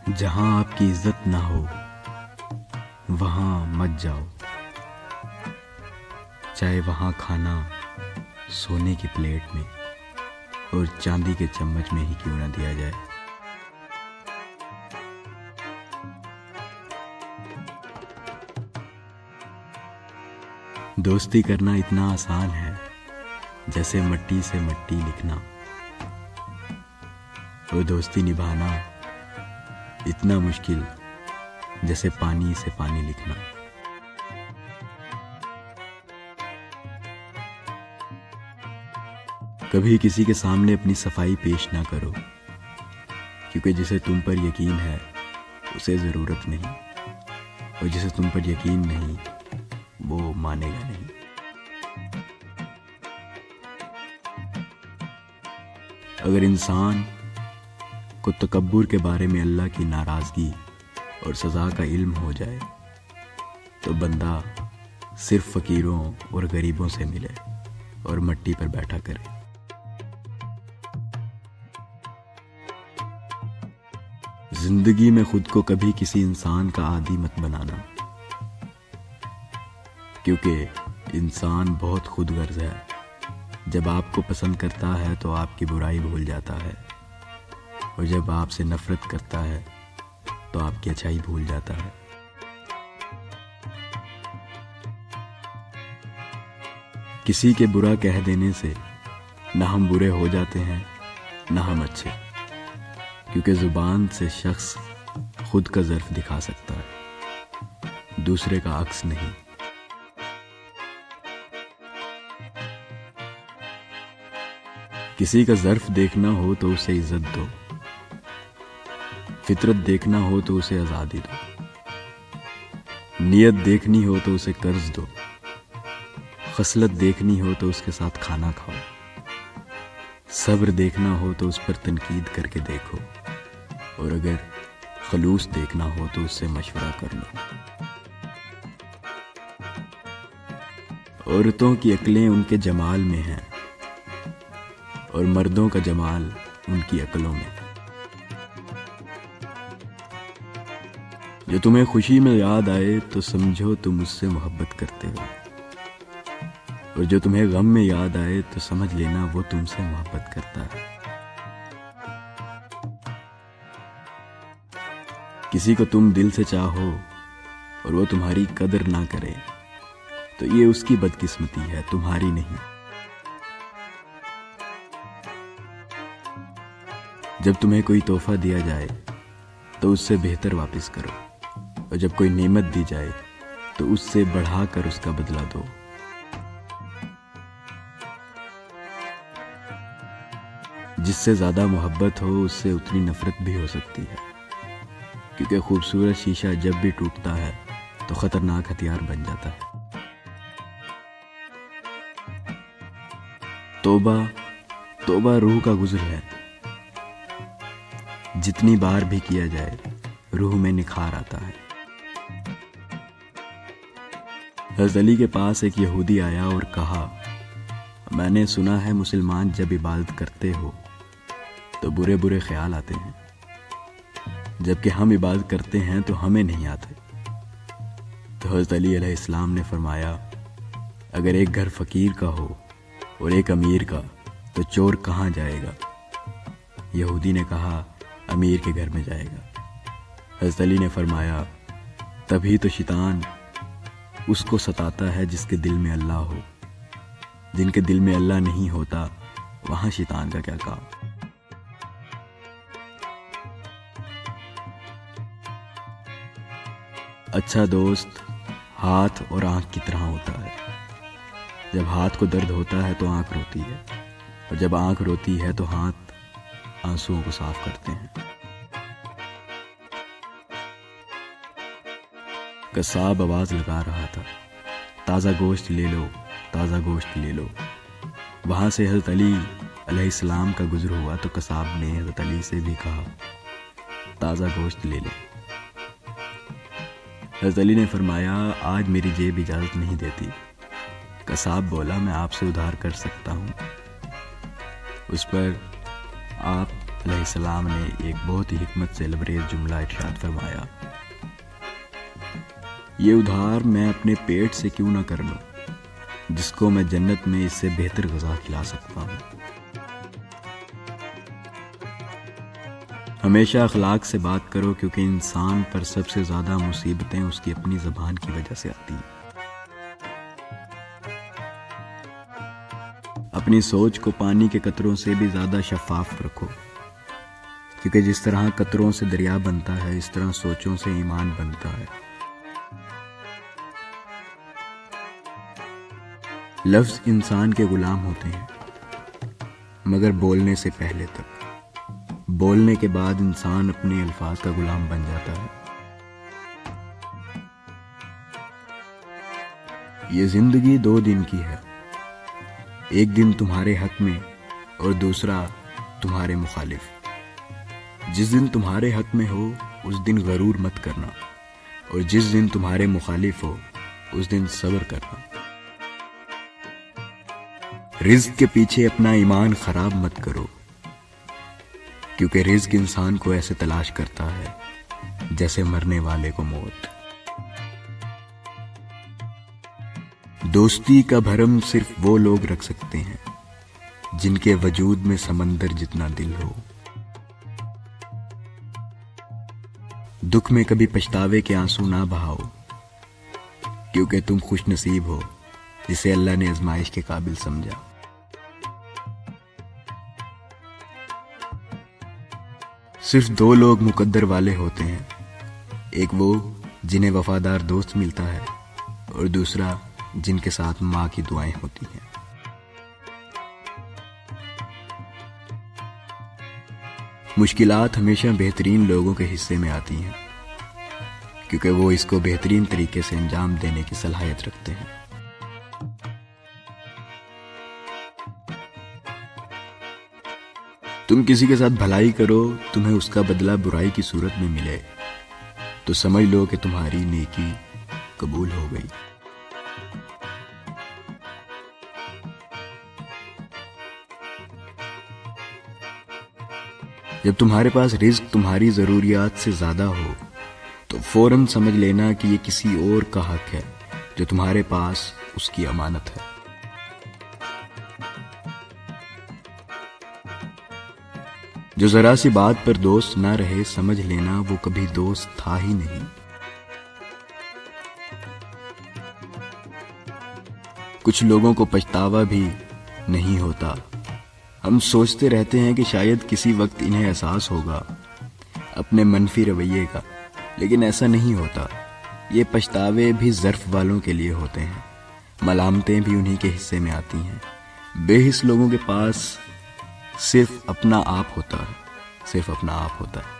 جہاں آپ کی عزت نہ ہو وہاں مت جاؤ، چاہے وہاں کھانا سونے کی پلیٹ میں اور چاندی کے چمچ میں ہی کیوں نہ دیا جائے۔ دوستی کرنا اتنا آسان ہے جیسے مٹی سے مٹی لکھنا، اور دوستی نبھانا اتنا مشکل جیسے پانی سے پانی لکھنا۔ کبھی کسی کے سامنے اپنی صفائی پیش نہ کرو، کیونکہ جسے تم پر یقین ہے اسے ضرورت نہیں، اور جسے تم پر یقین نہیں وہ مانے گا نہیں۔ اگر انسان کو تکبر کے بارے میں اللہ کی ناراضگی اور سزا کا علم ہو جائے تو بندہ صرف فقیروں اور غریبوں سے ملے اور مٹی پر بیٹھا کرے۔ زندگی میں خود کو کبھی کسی انسان کا عادی مت بنانا، کیونکہ انسان بہت خود غرض ہے۔ جب آپ کو پسند کرتا ہے تو آپ کی برائی بھول جاتا ہے، اور جب آپ سے نفرت کرتا ہے تو آپ کی اچھائی بھول جاتا ہے۔ کسی کے برا کہہ دینے سے نہ ہم برے ہو جاتے ہیں نہ ہم اچھے، کیونکہ زبان سے شخص خود کا ظرف دکھا سکتا ہے، دوسرے کا عکس نہیں۔ کسی کا ظرف دیکھنا ہو تو اسے عزت دو، فطرت دیکھنا ہو تو اسے آزادی دو، نیت دیکھنی ہو تو اسے قرض دو، خصلت دیکھنی ہو تو اس کے ساتھ کھانا کھاؤ، صبر دیکھنا ہو تو اس پر تنقید کر کے دیکھو، اور اگر خلوص دیکھنا ہو تو اس سے مشورہ کر لو۔ عورتوں کی عقلیں ان کے جمال میں ہیں، اور مردوں کا جمال ان کی عقلوں میں۔ جو تمہیں خوشی میں یاد آئے تو سمجھو تم اس سے محبت کرتے ہو، اور جو تمہیں غم میں یاد آئے تو سمجھ لینا وہ تم سے محبت کرتا ہے۔ کسی کو تم دل سے چاہو اور وہ تمہاری قدر نہ کرے تو یہ اس کی بدقسمتی ہے، تمہاری نہیں۔ جب تمہیں کوئی تحفہ دیا جائے تو اس سے بہتر واپس کرو، اور جب کوئی نعمت دی جائے تو اس سے بڑھا کر اس کا بدلہ دو۔ جس سے زیادہ محبت ہو اس سے اتنی نفرت بھی ہو سکتی ہے، کیونکہ خوبصورت شیشہ جب بھی ٹوٹتا ہے تو خطرناک ہتھیار بن جاتا ہے۔ توبہ روح کا غسل ہے، جتنی بار بھی کیا جائے روح میں نکھار آتا ہے۔ حضرت علی کے پاس ایک یہودی آیا اور کہا، میں نے سنا ہے مسلمان جب عبادت کرتے ہو تو برے برے خیال آتے ہیں، جبکہ ہم عبادت کرتے ہیں تو ہمیں نہیں آتے۔ تو حضرت علی علیہ السلام نے فرمایا، اگر ایک گھر فقیر کا ہو اور ایک امیر کا تو چور کہاں جائے گا؟ یہودی نے کہا، امیر کے گھر میں جائے گا۔ حضرت علی نے فرمایا، تبھی تو شیطان اس کو ستاتا ہے جس کے دل میں اللہ ہو، جن کے دل میں اللہ نہیں ہوتا وہاں شیطان کا کیا کام۔ اچھا دوست ہاتھ اور آنکھ کی طرح ہوتا ہے، جب ہاتھ کو درد ہوتا ہے تو آنکھ روتی ہے، اور جب آنکھ روتی ہے تو ہاتھ آنسوؤں کو صاف کرتے ہیں۔ قصاب آواز لگا رہا تھا، تازہ گوشت لے لو، تازہ گوشت لے لو۔ وہاں سے حضرت علی علیہ السلام کا گزر ہوا تو قصاب نے حضرت علی سے بھی کہا، تازہ گوشت لے لو۔ حضرت علی نے فرمایا، آج میری جیب اجازت نہیں دیتی۔ قصاب بولا، میں آپ سے ادھار کر سکتا ہوں۔ اس پر آپ علیہ السلام نے ایک بہت ہی حکمت سے لبریز جملہ ارشاد فرمایا، یہ ادھار میں اپنے پیٹ سے کیوں نہ کر لوں جس کو میں جنت میں اس سے بہتر غذا کھلا سکتا ہوں۔ ہمیشہ اخلاق سے بات کرو، کیونکہ انسان پر سب سے زیادہ مصیبتیں اس کی اپنی زبان کی وجہ سے آتی ہیں۔ اپنی سوچ کو پانی کے قطروں سے بھی زیادہ شفاف رکھو، کیونکہ جس طرح قطروں سے دریا بنتا ہے اس طرح سوچوں سے ایمان بنتا ہے۔ لفظ انسان کے غلام ہوتے ہیں، مگر بولنے سے پہلے تک۔ بولنے کے بعد انسان اپنے الفاظ کا غلام بن جاتا ہے۔ یہ زندگی 2 دن کی ہے، ایک دن تمہارے حق میں اور دوسرا تمہارے مخالف۔ جس دن تمہارے حق میں ہو اس دن غرور مت کرنا، اور جس دن تمہارے مخالف ہو اس دن صبر کرنا۔ رزق کے پیچھے اپنا ایمان خراب مت کرو، کیونکہ رزق انسان کو ایسے تلاش کرتا ہے جیسے مرنے والے کو موت۔ دوستی کا بھرم صرف وہ لوگ رکھ سکتے ہیں جن کے وجود میں سمندر جتنا دل ہو۔ دکھ میں کبھی پچھتاوے کے آنسو نہ بہاؤ، کیونکہ تم خوش نصیب ہو جسے اللہ نے آزمائش کے قابل سمجھا۔ صرف 2 لوگ مقدر والے ہوتے ہیں، ایک وہ جنہیں وفادار دوست ملتا ہے، اور دوسرا جن کے ساتھ ماں کی دعائیں ہوتی ہیں۔ مشکلات ہمیشہ بہترین لوگوں کے حصے میں آتی ہیں، کیونکہ وہ اس کو بہترین طریقے سے انجام دینے کی صلاحیت رکھتے ہیں۔ تم کسی کے ساتھ بھلائی کرو، تمہیں اس کا بدلہ برائی کی صورت میں ملے تو سمجھ لو کہ تمہاری نیکی قبول ہو گئی۔ جب تمہارے پاس رزق تمہاری ضروریات سے زیادہ ہو تو فوراً سمجھ لینا کہ یہ کسی اور کا حق ہے جو تمہارے پاس اس کی امانت ہے۔ جو ذرا سی بات پر دوست نہ رہے سمجھ لینا وہ کبھی دوست تھا ہی نہیں۔ کچھ لوگوں کو پچھتاوا بھی نہیں ہوتا، ہم سوچتے رہتے ہیں کہ شاید کسی وقت انہیں احساس ہوگا اپنے منفی رویے کا، لیکن ایسا نہیں ہوتا۔ یہ پچھتاوے بھی ظرف والوں کے لیے ہوتے ہیں، ملامتیں بھی انہی کے حصے میں آتی ہیں۔ بے حس لوگوں کے پاس صرف اپنا آپ ہوتا ہے، صرف اپنا آپ ہوتا ہے۔